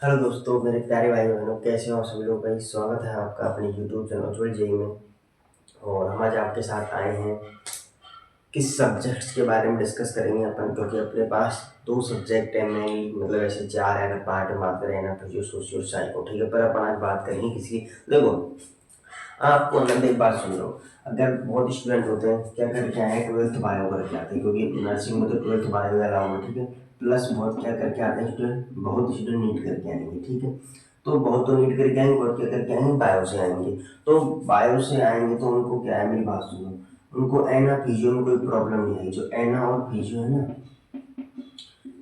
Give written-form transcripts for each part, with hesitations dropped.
Hello दोस्तों, मेरे प्यारे भाई बहनों, कैसे हो आप सभी लोग। भाई स्वागत है आपका अपने यूट्यूब चैनल उज्ज्वल जेई में। और हम आज आपके साथ आए हैं किस सब्जेक्ट्स के बारे में डिस्कस करेंगे अपन, क्योंकि अपने पास दो सब्जेक्ट है मेनली, मतलब ऐसे चार है अगर पार्ट में बात करें ना, फिजियो सोशियो साइको, ठीक है। पर अपन आज बात करेंगे किसी, देखो आपको अंदर एक बात सुन लो। अगर बहुत स्टूडेंट होते हैं क्या करके आए हैं, 12th बायो करके आते हैं, क्योंकि नर्सिंग में तो 12th बायो अलाउ है, ठीक है। प्लस बहुत क्या करके आते हैं स्टूडेंट, बहुत स्टूडेंट नीट करके आएंगे, ठीक है। तो बहुत तो नीट करके आएंगे, बहुत क्या करके आएंगे, बायो से आएंगे। तो बायो से आएंगे तो उनको क्या है, मेरी बात सुनो, उनको एना फिजियो में कोई प्रॉब्लम नहीं आएगी। जो एना और फिजियो है ना,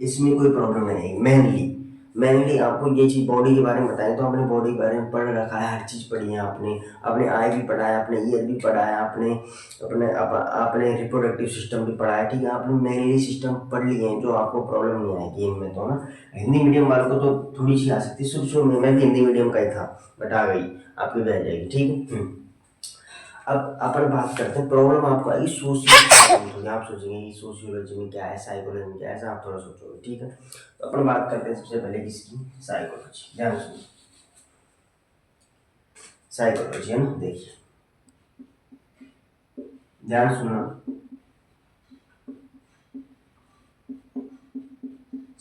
इसमें कोई प्रॉब्लम नहीं आएगी। मेनली आपको ये चीज बॉडी के बारे में बताएं तो आपने बॉडी के बारे में पढ़ रखा है, हर चीज पढ़ी है आपने। आपने आई भी पढ़ा है, आपने ईयर भी पढ़ा है, आपने रिप्रोडक्टिव सिस्टम भी पढ़ा है, ठीक है। आपने मेनली सिस्टम पढ़ लिए हैं, जो आपको प्रॉब्लम नहीं आएगी इनमें तो ना। हिंदी मीडियम वालों को तो थोड़ी सी आ सकती है, शुरू शुरू में मैं भी हिंदी मीडियम का ही था, बट आ गई आपकी बह जाएगी, ठीक है। अब अपन बात करते हैं, प्रॉब्लम आपको आएगी सोशियोलॉजी। आप सोचेंगे कि सोशियोलॉजी में क्या है, साइकोलॉजी में क्या है, ऐसा आप थोड़ा सोचोगे, ठीक है। तो अपन बात करते हैं सबसे पहले किसकी, साइकोलॉजी। ध्यान सुनिए, साइकोलॉजी है ना, देखिए ध्यान सुनना।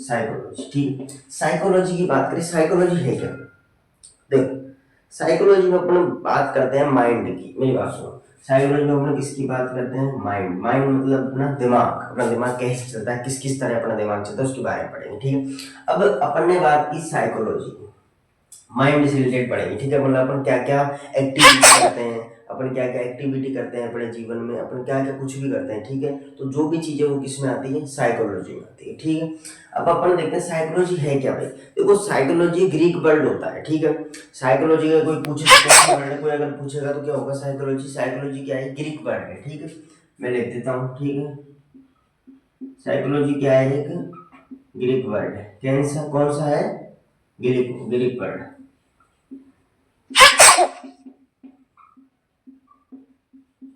साइकोलॉजी, ठीक। साइकोलॉजी की बात करें, साइकोलॉजी है क्या, देखो साइकोलॉजी में अपन बात करते हैं माइंड की। मेरी बात सुनो, साइकोलॉजी में अपन किसकी बात करते हैं, माइंड। माइंड मतलब अपना दिमाग कैसे चलता है, किस किस तरह अपना दिमाग चलता है, उसके बारे में पढ़ेंगे, ठीक है। अब अपन ने बात की साइकोलॉजी, माइंड से रिलेटेड पढ़ेंगे, ठीक है। मतलब अपन क्या क्या एक्टिविटी करते हैं, अपन क्या क्या एक्टिविटी करते हैं अपने जीवन में, अपन क्या क्या कुछ भी करते हैं, ठीक है। तो जो भी चीजें वो किस में आती है, साइकोलॉजी में आती है, ठीक है। अब अपन देखते हैं साइकोलॉजी है क्या भाई। देखो साइकोलॉजी ग्रीक वर्ड होता है, ठीक है। साइकोलॉजी का कोई पूछे, कोई अगर पूछेगा तो क्या होगा, साइकोलॉजी। साइकोलॉजी क्या है, ग्रीक वर्ड है, ठीक है। मैं लिख देता हूँ, ठीक है। साइकोलॉजी क्या है, एक ग्रीक वर्ड है। कौन सा है, ग्रीक ग्रीक वर्ड।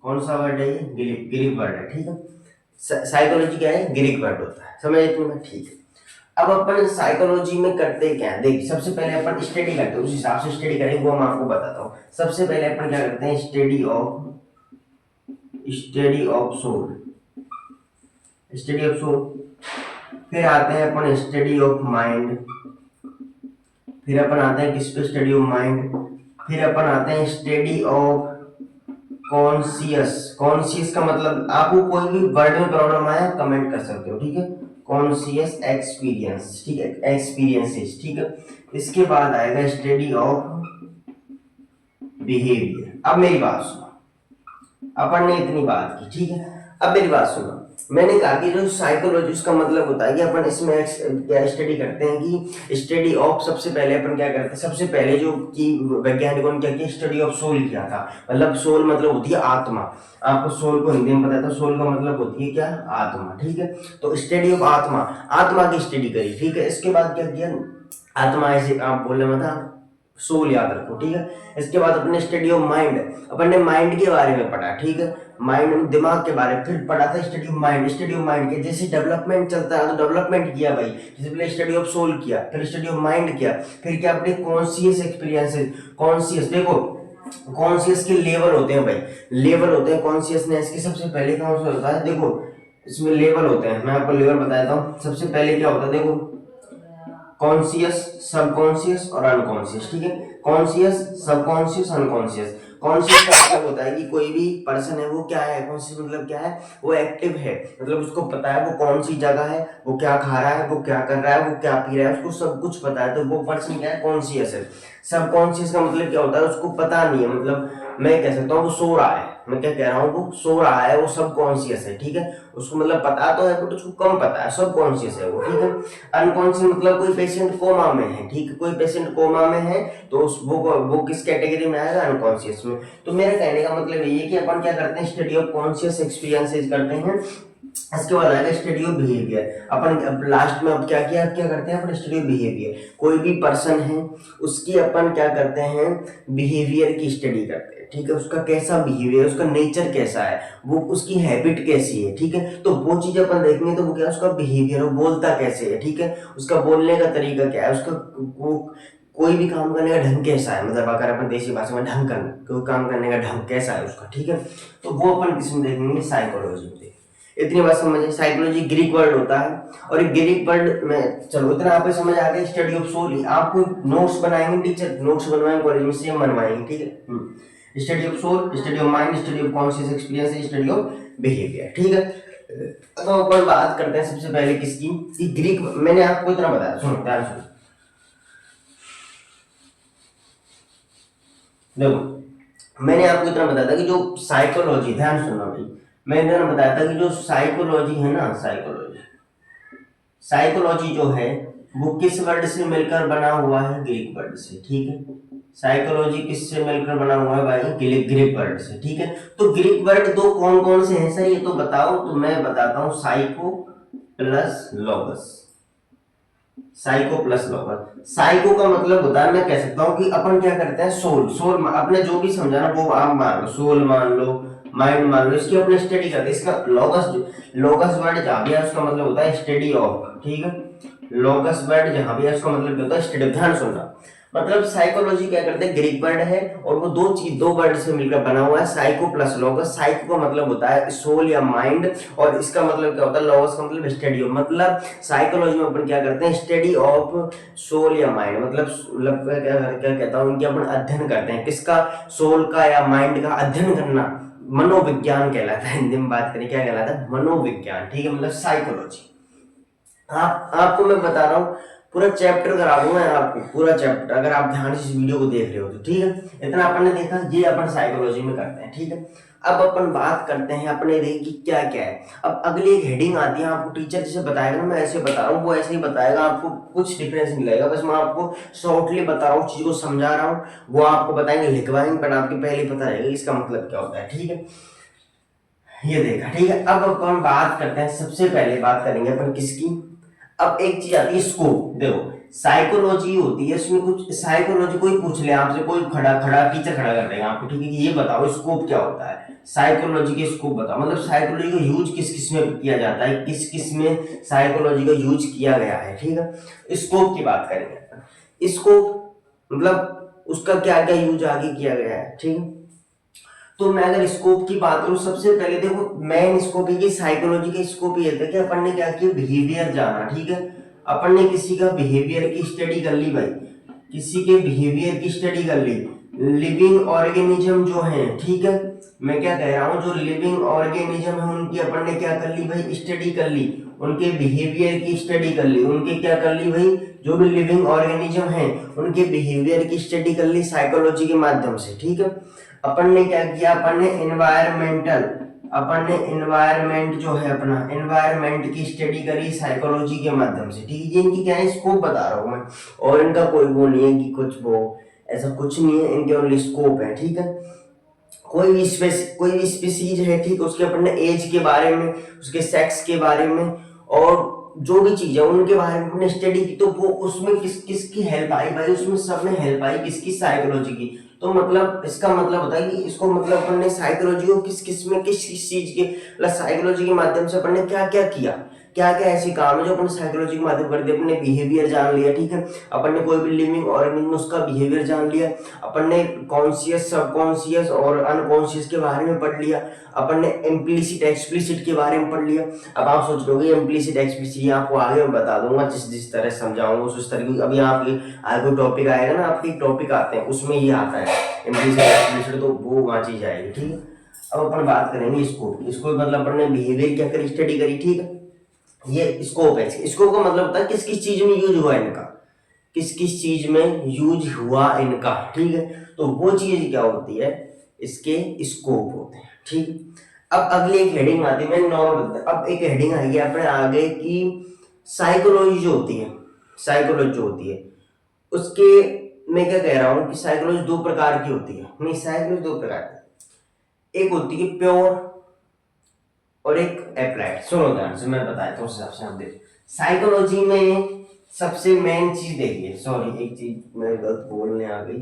कौन सा वर्ड है ये, ग्रीक ग्रीक वर्ड है, ठीक है। साइकोलॉजी क्या है, ग्रीक वर्ड होता है, समझ तुम्हें, ठीक है। अब अपन साइकोलॉजी में करते क्या है, देखिए सबसे पहले अपन स्टडी करते हैं, उस हिसाब से स्टडी करेंगे, वो मैं आपको बताता हूँ। सबसे पहले अपन क्या करते हैं, study of soul, study of soul. फिर आते हैं अपन स्टडी ऑफ माइंड। फिर अपन आते हैं किस पे, स्टडी ऑफ माइंड। फिर अपन आते हैं स्टडी ऑफ कॉन्सियस। कॉन्सियस का मतलब, आपको कोई भी वर्ड में प्रॉब्लम आया कमेंट कर सकते हो, ठीक है। कॉन्सियस एक्सपीरियंस, ठीक है, एक्सपीरियंसेस, ठीक है। इसके बाद आएगा स्टडी ऑफ बिहेवियर। अब मेरी बात सुनो, अपन ने इतनी बात की, ठीक है। अब मेरी बात सुनो, मैंने कहा कि जो साइकोलॉजी का मतलब होता है कि अपन इसमें क्या स्टडी करते हैं, कि स्टडी ऑफ, सबसे पहले अपन क्या करते हैं, सबसे पहले जो कि वैज्ञानिकों ने क्या किया, स्टडी ऑफ सोल किया था। मतलब सोल मतलब होती है आत्मा। आपको सोल को हिंदी में पता था, सोल का मतलब होती है क्या, आत्मा, ठीक है। तो स्टडी ऑफ आत्मा, आत्मा की स्टडी करी, ठीक है। इसके बाद क्या किया, आत्मा ऐसे आप बोलने में था, सोल याद रखो, ठीक है। इसके बाद अपने स्टडी ऑफ माइंड, अपन ने माइंड के बारे में पढ़ा, ठीक है। माइंड दिमाग के बारे में फिर पढ़ा था, study of mind. Study of mind के जैसे डेवलपमेंट चलता है तो डेवलपमेंट किया भाई, जैसे पहले स्टडी ऑफ सोल किया, फिर स्टडी ऑफ माइंड किया, फिर क्या अपने कॉन्शियस एक्सपीरियंसेस। कॉन्शियस देखो, कॉन्शियस के लेवल होते हैं भाई, लेवल होते हैं कॉन्शियसनेस के। सबसे पहले कौन सा होता है, देखो इसमें लेवल होते हैं, मैं आपको लेवल बताता हूँ। सबसे पहले क्या होता है, देखो कॉन्शियस, सबकॉन्शियस और अनकॉन्शियस, ठीक है। Conscious, subconscious, unconscious. कॉन्शियस का मतलब होता है कि कोई भी पर्सन है वो क्या है, कॉन्शियस मतलब क्या है, वो एक्टिव है, मतलब उसको पता है वो कौन सी जगह है, वो क्या खा रहा है, वो क्या कर रहा है, वो क्या पी रहा है, उसको सब कुछ पता है, तो वो पर्सन क्या है, कॉन्शियस है। सबकॉन्शियस का मतलब क्या होता है, उसको पता नहीं है, मतलब मैं कह सकता हूँ वो सो रहा है, मैं क्या कह रहा हूँ, वो सो रहा है, वो सब कॉन्शियस है, ठीक है। उसको मतलब पता तो है बट उसको कम पता है, सब कॉन्शियस है वो, ठीक है। अनकॉन्शियस मतलब कोई पेशेंट कोमा में है, ठीक है, कोई पेशेंट कोमा में है तो वो किस कैटेगरी में आएगा, अनकॉन्शियस में। तो मेरे कहने का मतलब ये है कि अपन क्या करते हैं, स्टडी ऑफ कॉन्शियस एक्सपीरियंसेस करते हैं। इसके बाद आएगा study of behaviour. Upon last में अब क्या किया, क्या करते हैं अपन, स्टडी ऑफ बिहेवियर। कोई भी पर्सन है उसकी अपन क्या करते हैं, बिहेवियर की स्टडी करते हैं, ठीक है, उसका कैसा बिहेवियर, उसका नेचर कैसा है, वो उसकी हैबिट कैसी है, ठीक है, तो वो चीज अपन देखेंगे। तो वो क्या है, उसका बिहेवियर, वो बोलता कैसे है, ठीक है, उसका बोलने का तरीका क्या है, उसका वो कोई भी काम करने का ढंग कैसा है, मतलब अगर अपन देसी भाषा में ढंग करना, कोई काम करने का ढंग कैसा है उसका, ठीक है, तो वो अपन किसमें देखेंगे, साइकोलॉजी में। इतनी बात समझिए, साइकोलॉजी ग्रीक वर्ड होता है, और ग्रीक वर्ड में चलो इतना आप समझ आ गया। स्टडी ऑफ सोल, आपको नोट्स बनाएंगे टीचर, नोट्स बनवाएंगे कॉलेज में, सेम बनवाएंगे, ठीक है। Study of soul, study of mind, study of conscious experience, study of behaviour, ठीक है। तो अपन बात करते हैं सबसे पहले किसकी, कि ग्रीक, मैंने आपको इतना बताया, सुनो ध्यान सुनो, देखो मैंने आपको इतना बताया था कि जो साइकोलॉजी, ध्यान सुनना भाई, मैंने इतना बताया था कि जो साइकोलॉजी है ना, साइकोलॉजी जो है वो किस वर्ड से मिलकर बना हुआ है, ग्रीक वर्ड से, ठीक है। साइकोलॉजी किससे मिलकर बना हुआ है भाई, ग्रीक वर्ड से, ठीक है। तो ग्रीक वर्ड दो कौन कौन से हैं सर, ये तो बताओ, तो मैं बताता हूँ, psycho plus लोगस, psycho plus लोगस। Psycho का मतलब होता है, मैं कह सकता हूँ कि अपन क्या करते हैं, सोल, अपने जो भी समझा ना वो आप मान लो, सोल मान लो, माइंड मान लो, इसकी अपने स्टडी करते हैं। इसका लोगस वर्ड जहां भी है उसका मतलब होता है स्टडी ऑफ, ठीक है। लोगस वर्ड जहां भी है उसका मतलब होता है स्टडी। ध्यान सुनना, मतलब साइकोलॉजी क्या करते हैं, ग्रीक वर्ड है और वो दो वर्ड से मिलकर बना हुआ है, साइको प्लस लोगस। साइको का मतलब होता है सोल या माइंड, और इसका मतलब क्या होता है, लोगस का मतलब स्टडी ऑफ। मतलब साइकोलॉजी में अपन क्या करते हैं, स्टडी ऑफ सोल या माइंड, मतलब क्या कहता हूँ, इनके अपन अध्ययन करते हैं, किसका, सोल का या माइंड का अध्ययन करना, मनोविज्ञान कहलाता है। हिंदी में बात करें क्या कहलाता है, मनोविज्ञान, ठीक है, मतलब साइकोलॉजी। आपको मैं बता रहा हूँ, पूरा चैप्टर करा दूंगा आपको, पूरा चैप्टर, अगर आप ध्यान से इस वीडियो को देख रहे हो तो, ठीक है। इतना अपन ने देखा, ये अपन साइकोलॉजी में करते हैं, ठीक है। अब अपन बात करते हैं अपने कि क्या क्या है। अब अगली एक हेडिंग आती है, आपको टीचर जैसे बताएगा ना, मैं ऐसे बता रहा हूँ, वो ऐसे ही बताएगा, आपको कुछ डिफरेंस नहीं लगेगा, बस मैं आपको शॉर्टली बता रहा हूँ, चीज को समझा रहा हूँ, वो आपको बताएंगे, लिखवाएंगे, बट आपके पहले पता रहेगा इसका मतलब क्या होता है, ठीक है। ये देखा, ठीक है। अब अपन बात करते हैं, सबसे पहले बात करेंगे अपन किसकी, अब एक चीज आती है स्कोप। देखो साइकोलॉजी होती है, इसमें कुछ साइकोलॉजी कोई पूछ ले आपसे, कोई खड़ा खड़ा टीचर खड़ा कर देगा आपको, ठीक है, कि ये बताओ स्कोप क्या होता है, साइकोलॉजी के स्कोप बताओ, मतलब साइकोलॉजी का यूज किस किस में किया जाता है, किस किस में साइकोलॉजी का यूज किया गया है, ठीक है। स्कोप की बात करेंगे, स्कोप मतलब उसका क्या क्या यूज आगे किया गया है, ठीक है। तो मैं अगर स्कोप की बात करूं, सबसे पहले देखो मेन स्कोप है कि साइकोलॉजी का स्कोप ये था कि अपन ने क्या किया, बिहेवियर जाना, ठीक है। अपन ने किसी का बिहेवियर की स्टडी कर ली भाई, किसी के बिहेवियर की स्टडी कर ली, लिविंग ऑर्गेनिज्म जो है, ठीक है, मैं क्या कह रहा हूँ, जो लिविंग ऑर्गेनिज्म है उनकी अपन ने क्या कर ली भाई, स्टडी कर ली, उनके बिहेवियर की स्टडी कर ली, उनके क्या कर ली भाई, जो भी लिविंग ऑर्गेनिज्म है उनके बिहेवियर की स्टडी कर ली साइकोलॉजी के माध्यम से, ठीक है। अपन ने क्या किया, अपन ने एनवायरमेंट जो है अपना, एनवायरमेंट की स्टडी करी साइकोलॉजी के माध्यम से, ठीक है। ये इनकी क्या है, स्कोप बता रहा हूँ मैं, और इनका कोई वो नहीं है कि कुछ वो ऐसा कुछ नहीं है, इनके ओनली स्कोप है, ठीक है। कोई भी स्पीसीज है, ठीक है, उसके अपन ने एज के बारे में, उसके सेक्स के बारे में, और जो भी चीज है उनके बारे में अपने स्टडी की, तो वो उसमें किस किसकी हेल्प आई भाई, उसमें सब में हेल्प आई किसकी, साइकोलॉजी की। तो मतलब इसका मतलब होता है कि इसको मतलब अपन ने साइकोलॉजी को किस किस में किस किस चीज के, मतलब साइकोलॉजी के माध्यम से अपन ने क्या क्या किया, क्या क्या ऐसे काम है जो अपन साइकोलॉजी के माध्यम कर दिए। अपन ने बिहेवियर जान लिया, ठीक है, अपन ने कोई भी लिविंग ऑर्गेनिज्म उसका बिहेवियर जान लिया, अपन ने कॉन्शियस, सबकॉन्शियस और अनकॉन्शियस के बारे में पढ़ लिया, अपन ने इम्प्लिसिट एक्सप्लिसिट के बारे में पढ़ लिया। अब आप सोच रहे इम्प्लिसिट एक्सप्लिसिट आपको आगे मैं बता दूंगा, जिस जिस तरह समझाऊंगा उस तरह की, अभी आपके आगे टॉपिक आएगा ना, आपके टॉपिक आते हैं उसमें ये आता है इम्प्लिसिट एक्सप्लिसिट, तो वो वहाँ चीज आएगी, ठीक है। अब अपन बात करेंगे इसको मतलब अपन ने बिहेवियर क्या करी, स्टडी करी, ठीक है। ये स्कोप है, स्कोप का मतलब होता है किस किस चीज में यूज हुआ इनका, किस किस चीज में यूज हुआ इनका, ठीक है। तो वो चीज क्या होती है, इसके स्कोप होते हैं, ठीक है। अब अगली एक हेडिंग आती है, मैं नॉर्मल, अब एक हेडिंग आई है अपने आगे की, साइकोलॉजी जो होती है, साइकोलॉजी जो होती है उसके, मैं क्या कह रहा हूं कि साइकोलॉजी दो प्रकार की होती है, नहीं साइकोलॉजी दो प्रकार की, एक होती है प्योर और एक अप्लाइड। सुनो ध्यान से, मैं बताया था उस हिसाब से आप देखो। साइकोलॉजी में सबसे मेन चीज देखिए, सॉरी एक चीज मैं गलत बोलने आ गई,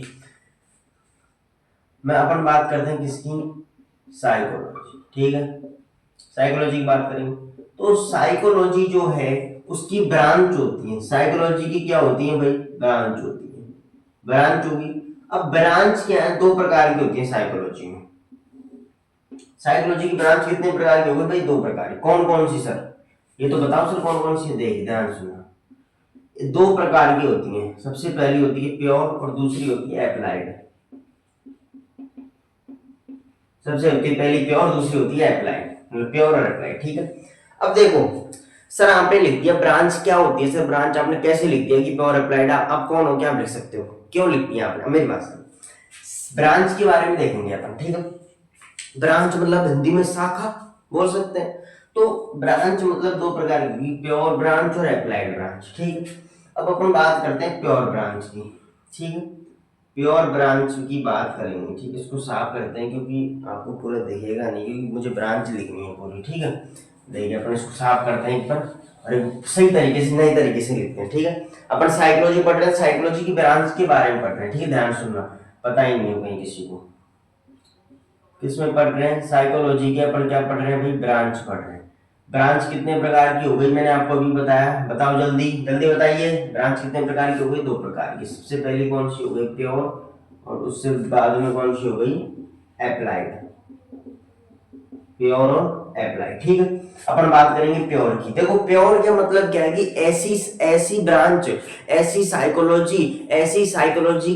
मैं अपन बात करते हैं किसकी, साइकोलॉजी, ठीक है, साइकोलॉजी की बात करेंगे। तो साइकोलॉजी जो है उसकी ब्रांच होती है, साइकोलॉजी की क्या होती है भाई, ब्रांच होती है, ब्रांच होगी। अब ब्रांच क्या है, दो प्रकार की होती है साइकोलॉजी में। साइकोलॉजी की ब्रांच कितने प्रकार की होगी भाई, दो प्रकार की। कौन कौन सी सर, ये तो बताओ सर कौन कौन सी है, देख ध्यान सुनना। ये दो प्रकार की होती हैं, सबसे पहली होती है प्योर और दूसरी होती है अप्लाइड। सबसे होती है पहली प्योर, दूसरी होती है अप्लाइड, मतलब प्योर और अप्लाइड, ठीक है। अब देखो सर आपने लिख दिया ब्रांच क्या होती है, सर ब्रांच आपने कैसे लिख दिया कि प्योर अप्लाइड, आप कौन हो, क्या आप लिख सकते हो, क्यों लिख दिया आपने, मेरी बात सुनो। ब्रांच के बारे में देखेंगे अपन, ठीक है। ब्रांच मतलब हिंदी में शाखा बोल सकते हैं। तो ब्रांच मतलब दो प्रकार की, प्योर ब्रांच और अप्लाइड ब्रांच, ठीक है। अब अपन बात करते हैं प्योर ब्रांच की, ठीक है। प्योर ब्रांच की बात करेंगे, ठीक है। इसको साफ करते हैं क्योंकि आपको पूरा दिखेगा नहीं, क्योंकि मुझे ब्रांच लिखनी है पूरी, ठीक है। देखिए अपन इसको साफ करते हैं एक बार, और सही तरीके से नए तरीके से लिखते हैं, ठीक है। अपन साइकोलॉजी पढ़ रहे हैं, साइकोलॉजी की ब्रांच के बारे में पढ़ रहे हैं, ठीक है, ध्यान सुनना। पता ही नहीं हो कहीं किसी को किसमें पढ़ रहे हैं, साइकोलॉजी के अपन क्या पढ़ रहे हैं भाई, ब्रांच पढ़ रहे हैं। ब्रांच कितने प्रकार की हो गई, मैंने आपको अभी बताया, बताओ जल्दी जल्दी बताइए, ब्रांच कितने प्रकार की हो गई, दो प्रकार की। सबसे पहली कौन सी हो गई, प्योर, और उससे बाद में कौन सी हो गई, अप्लाइड, प्योर और अप्लाइड, ठीक है। अपन बात करेंगे प्योर की। देखो प्योर का मतलब क्या है कि ऐसी ऐसी ब्रांच, ऐसी साइकोलॉजी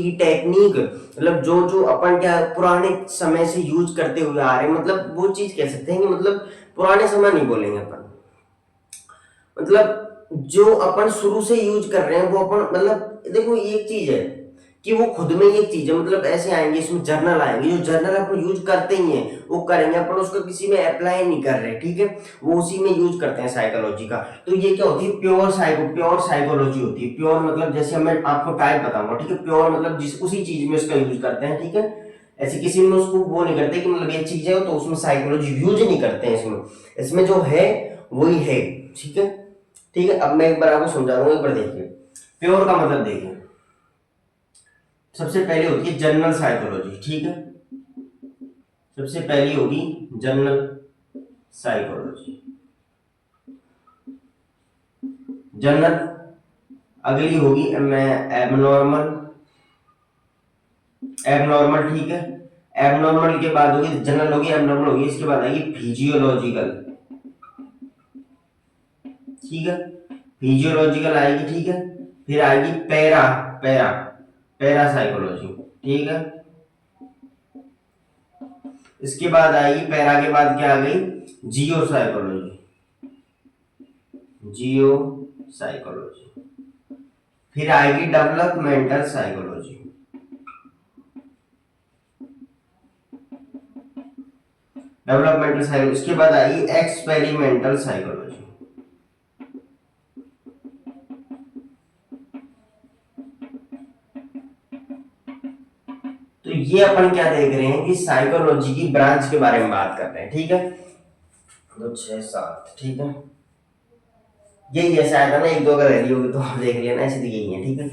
की टेक्निक, मतलब जो जो अपन क्या पुराने समय से यूज करते हुए आ रहे हैं, मतलब वो चीज कह सकते हैं कि मतलब पुराने समय नहीं बोलेंगे अपन, मतलब जो अपन शुरू से यूज कर रहे हैं वो अपन, मतलब देखो एक चीज है कि वो खुद में एक चीज है, मतलब ऐसे आएंगे इसमें जर्नल आएंगे, जो जर्नल अपन यूज करते ही हैं वो करेंगे, अपन उसको किसी में अप्लाई नहीं कर रहे, ठीक है, वो उसी में यूज करते हैं साइकोलॉजी का। तो ये क्या होती है, प्योर साइकोलॉजी होती है। प्योर मतलब जैसे मैं आपको टाइप बताऊंगा, ठीक है, प्योर मतलब जिस उसी चीज में उसका यूज करते हैं, ठीक है। ऐसे किसी में उसको वो नहीं करते कि मतलब ये चीज है तो उसमें साइकोलॉजी यूज नहीं करते हैं, इसमें इसमें जो है वही है, ठीक है। ठीक है, अब मैं एक बार आपको समझा दूंगा, एक बार देखिए। प्योर का मतलब देखिए, सबसे पहले होती है जनरल साइकोलॉजी, ठीक है, सबसे पहली होगी जनरल साइकोलॉजी, जनरल। अगली होगी एबनॉर्मल, एबनॉर्मल, ठीक है। एबनॉर्मल के बाद होगी जनरल, होगी एबनॉर्मल होगी, इसके बाद आएगी फिजियोलॉजिकल, ठीक है, फिजियोलॉजिकल आएगी, ठीक है। फिर आएगी पैरा पैरा पैरा साइकोलॉजी, ठीक है। इसके बाद आएगी पैरा के बाद क्या आ गई, जियो साइकोलॉजी, जियो साइकोलॉजी। फिर आएगी डेवलपमेंटल साइकोलॉजी, डेवलपमेंटल साइकोलॉजी। इसके बाद आएगी एक्सपेरिमेंटल साइकोलॉजी। तो ये अपन क्या देख रहे हैं कि साइकोलॉजी की ब्रांच के बारे में बात कर रहे हैं, ठीक है। तो 6 7, ठीक है, यही है शायद, है ना, एक दो अगर रही होगी तो आप देख लेना, ऐसे तो यही है, ठीक है।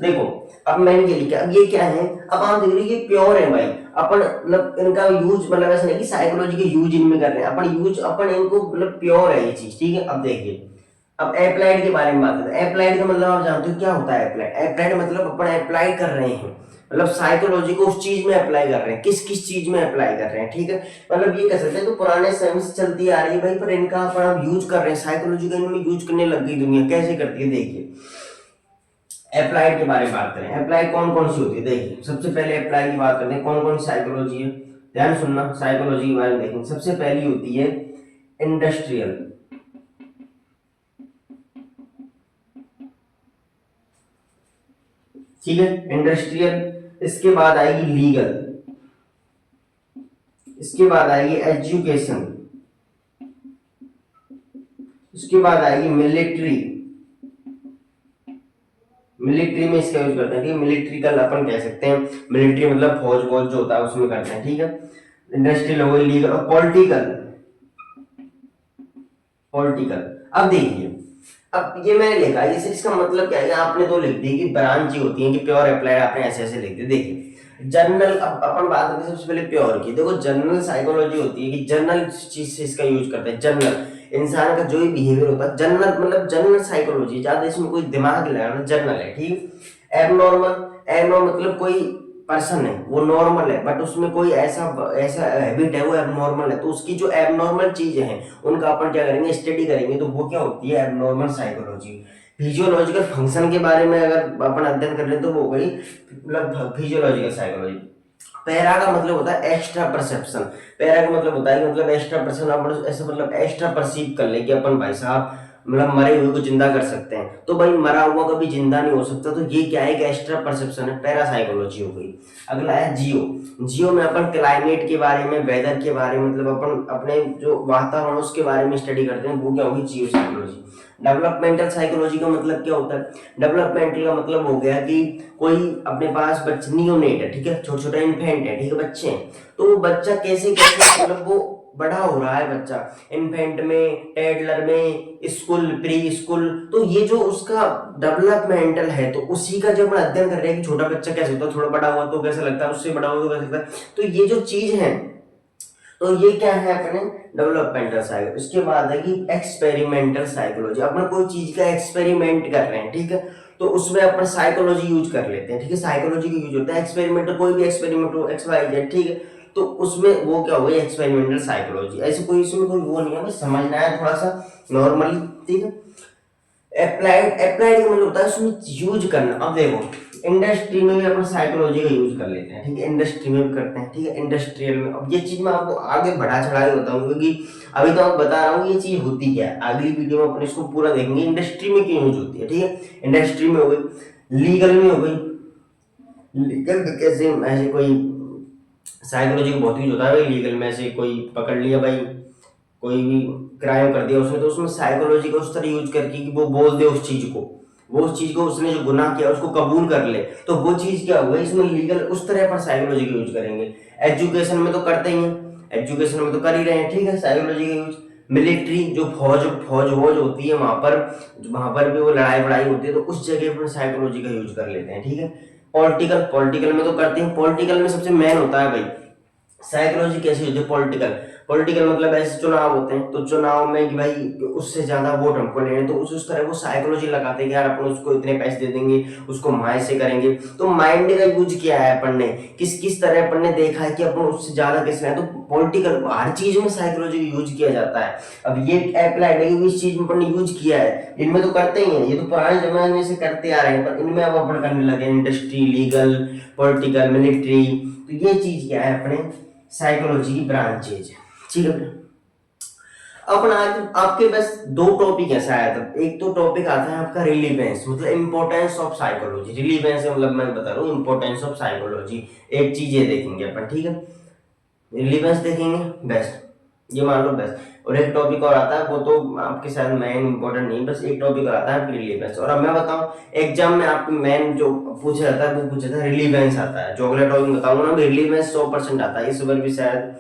देखो अब मैंने ये लिखा, अब ये क्या है, अब आप देख रहे हैं ये प्योर है भाई। अपन मतलब इनका यूज मतलब ऐसा नहीं कि साइकोलॉजी के यूज इनमें कर रहे हैं, अपन यूज अपन इनको मतलब प्योर है ये चीज, ठीक है। अब देखिए, अब अप्लाइड के बारे में बात करते हैं। अप्लाइड का मतलब आप जानते हो क्या होता है, अप्लाइड, अप्लाइड मतलब अपन अप्लाई कर रहे हैं, मतलब साइकोलॉजी को उस चीज में अप्लाई कर रहे हैं, किस किस चीज में अप्लाई कर रहे हैं, ठीक है। मतलब ये कह सकते हैं तो पुराने समय से चलती आ रही है भाई, पर इनका अपन यूज कर रहे हैं, साइकोलॉजी का इनमें यूज करने लग गई दुनिया, कैसे करती है देखिए। अप्लाइड के बारे में बात करें, अप्लाई कौन कौन सी होती है, देखिए सबसे पहले अप्लाई की बात करते हैं, कौन कौन सी साइकोलॉजी है, ध्यान सुनना, साइकोलॉजी के बारे में देखेंगे। सबसे पहली होती है इंडस्ट्रियल, ठीक है, इंडस्ट्रियल। इसके बाद आएगी लीगल, इसके बाद आएगी एजुकेशन, इसके बाद आएगी मिलिट्री, मिलिट्री में इसका यूज करते हैं, ठीक है, मिलिट्री का अपन कह सकते हैं, मिलिट्री मतलब फौज फौज जो होता है उसमें करते हैं, ठीक है। इंडस्ट्रियल हो गई, लीगल और पॉलिटिकल, पॉलिटिकल। अब देखिए, अब ये मैंने लिखा है, इसका मतलब क्या है, आपने तो लिख दी कि ब्रांच ही होती है कि प्योर अप्लाइड, आपने ऐसे ऐसे लिख दिया। देखिए जनरल, अब अपन बात करते हैं सबसे पहले प्योर की। देखो जनरल साइकोलॉजी होती है कि जनरल चीज से इसका यूज करते हैं। जनरल इंसान का जो भी बिहेवियर होता है, जनरल मतलब जनरल साइकोलॉजी, ज्यादा इसमें कोई दिमाग लगाना, जनरल है, ठीक। एबनॉर्मल, एबनॉर्मल मतलब कोई पर्सन है वो नॉर्मल है बट उसमें कोई ऐसा ऐसा हैबिट है वो एबनॉर्मल है, तो उसकी जो एबनॉर्मल चीजें हैं उनका अपन क्या करेंगे, स्टडी करेंगे, तो वो क्या होती है एबनॉर्मल साइकोलॉजी। फिजियोलॉजिकल फंक्शन के बारे में अगर अपन अध्ययन कर ले तो वो हो गई मतलब फिजियोलॉजिकल साइकोलॉजी। पैरा का मतलब होता है एक्स्ट्रा परसेप्शन। पैरा का मतलब होता है कि मतलब एक्स्ट्रा परसेप्शन, अपन ऐसे मतलब एक्स्ट्रा परसीव कर ले कि अपन भाई साहब मतलब मरे हुए को जिंदा कर सकते हैं, तो भाई मरा हुआ कभी जिंदा नहीं हो सकता, तो ये क्या है, एक एक्स्ट्रा परसेप्शन है, पैरा साइकोलॉजी हो गई। अगला है जियो। जियो में अपन क्लाइमेट के बारे में, वेदर के बारे में, मतलब अपन अपने जो वातावरण उसके बारे में स्टडी करते हैं, वो क्या होगी, जियो साइकोलॉजी। डेवलपमेंटल साइकोलॉजी का मतलब क्या होता है, डेवलपमेंटल का मतलब हो गया कि कोई अपने पास बच्चे नियोनेट है, ठीक है, छोटा छोटा इन्फेंट है, ठीक है, बच्चे हैं, तो वो बच्चा कैसे कैसे मतलब वो बड़ा हो रहा है बच्चा, इन्फेंट में, टैडलर में, स्कूल, प्री स्कूल, तो ये जो उसका डेवलपमेंटल है, तो उसी का जब हम अध्ययन कर रहे हैं कि छोटा बच्चा कैसे होता है, थोड़ा बड़ा हुआ तो कैसा लगता है, उससे बड़ा हुआ तो कैसा लगता है, तो ये जो चीज है, तो ये क्या है अपने डेवलपमेंटल साइकोलॉजी। उसके बाद है कि एक्सपेरिमेंटल साइकोलॉजी, अपन कोई चीज का एक्सपेरिमेंट कर रहे हैं, ठीक है, तो उसमें अपन साइकोलॉजी यूज कर लेते हैं, ठीक है, साइकोलॉजी का यूज होता है। एक्सपेरिमेंट, कोई भी एक्सपेरिमेंट हो, एक्स वाई जेड, ठीक है, तो उसमें वो क्या हो गई, एक्सपेरिमेंटल साइकोलॉजी। ऐसे कोई इसमें कोई वो नहीं है, बस समझना है थोड़ा सा नॉर्मली, ठीक है। अप्लाइड, अप्लाइड का मतलब होता है उसमें यूज करना। अब देखो इंडस्ट्री में भी अपन साइकोलॉजी का यूज कर लेते हैं, ठीक है, इंडस्ट्री में भी करते हैं, ठीक है, इंडस्ट्रियल में। अब ये चीज मैं आपको आगे बढ़ा चढ़ा के बताऊंगा, क्योंकि अभी तो आपको बता रहा हूँ ये चीज होती क्या है, अगली वीडियो में अपन इसको पूरा देखेंगे इंडस्ट्री में क्यों यूज होती है, ठीक है। इंडस्ट्री में हो गई, लीगल में हो गई, लीगल में कैसे, ऐसे कोई साइकोलॉजी का बहुत यूज होता है भाई लीगल में, ऐसे कोई पकड़ लिया भाई, कोई भी क्राइम कर दिया उसने, तो उसमें साइकोलॉजी का उस तरह यूज करके कि वो बोल दे उस चीज को, वो उस चीज को, उसने जो गुनाह किया उसको कबूल कर ले, तो वो चीज क्या हुआ, इसमें लीगल उस तरह पर साइकोलॉजी का यूज करेंगे। एजुकेशन में तो करते ही हैं, एजुकेशन में तो कर ही रहे हैं, ठीक है, साइकोलॉजी का यूज। मिलिट्री, जो फौज फौज वौज होती है वहां पर भी वो लड़ाई वड़ाई होती है, तो उस जगह पर साइकोलॉजी का यूज कर लेते हैं, ठीक है। पॉलिटिकल, पॉलिटिकल में तो करते हैं, पॉलिटिकल में सबसे मेन होता है भाई साइकोलॉजी कैसी होती है, पॉलिटिकल। पॉलिटिकल मतलब ऐसे चुनाव होते हैं, तो चुनाव में कि भाई उससे ज्यादा वोट हमको लेने, तो उस तरह वो साइकोलॉजी लगाते हैं कि यार अपन उसको इतने पैसे दे देंगे, उसको माय से करेंगे। तो माइंड का यूज किया है अपन ने, किस किस तरह अपन ने देखा है कि अपन उससे ज्यादा किस है, तो पॉलिटिकल हर चीज में साइकोलॉजी का यूज किया जाता है। अब ये अप्लाइड है कि इस चीज में अपन ने यूज किया है, इनमें तो करते ही है, ये तो पुराने जमाने से करते आ रहे हैं, पर इनमें अब अपन करने लगे, इंडस्ट्री, लीगल, पॉलिटिकल, मिलिट्री, तो ये चीज क्या है अपने साइकोलॉजी की ब्रांचेज है, ठीक है। अपन आज आपके बस दो टॉपिक है शायद, एक तो टॉपिक आता है आपका रिलीवेंस, मतलब इंपॉर्टेंस ऑफ साइकोलॉजी। रिलीवेंस मतलब मैं बता रहा हूँ इंपॉर्टेंस ऑफ साइकोलॉजी, एक चीज ये देखेंगे अपन, ठीक है, रिलीवेंस देखेंगे बेस्ट, ये मान लो बेस्ट। और एक टॉपिक और आता है, वो तो आपके शायद मेन इंपॉर्टेंट नहीं, बस एक टॉपिक और आता है आपकी रिलीवेंस। और अब मैं बताऊं एग्जाम में आपको मेन जो पूछा जाता है वो पूछा जाता है रिलीवेंस आता है, जो अगला टॉपिक बताऊंगा ना, रिलीवेंस 100% आता है। इस बार भी शायद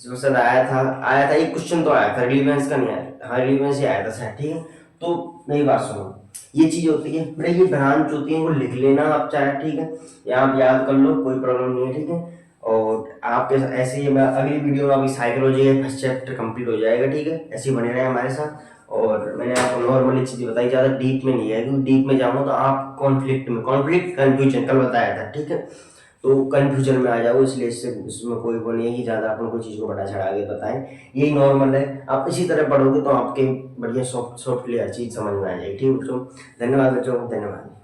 इसमें शायद आया था एक क्वेश्चन तो आया था, रिलीवेंस का नहीं आया, हाँ रिलीवेंस ही आया था शायद, ठीक है। तो मेरी बात सुनो, ये चीज होती है बेटा, ये ब्रांच होती है, वो लिख लेना आप चाहे, ठीक है, या आप याद कर लो, कोई प्रॉब्लम नहीं है, ठीक है। और आपके ऐसे ही मैं अगली वीडियो में अभी साइकोलॉजी का फर्स्ट चैप्टर कंप्लीट हो जाएगा, ठीक है, ऐसे ही बने रहे हमारे साथ। और मैंने आपको नॉर्मली चीजें बताई, ज्यादा डीप में नहीं है, क्योंकि डीप में जाऊंगा तो आप कॉन्फ्लिक्ट कंफ्यूजन कल बताया था, ठीक है, तो कंफ्यूजन में आ जाओ, इसलिए इसमें कोई वो नहीं है कि ज्यादा अपन कोई चीज को बड़ा चढ़ा के बताएं, यही नॉर्मल है। आप इसी तरह पढ़ोगे तो आपके बढ़िया सॉफ्टली हर चीज समझ में आ जाएगी, ठीक है बच्चों। धन्यवाद बच्चों, धन्यवाद।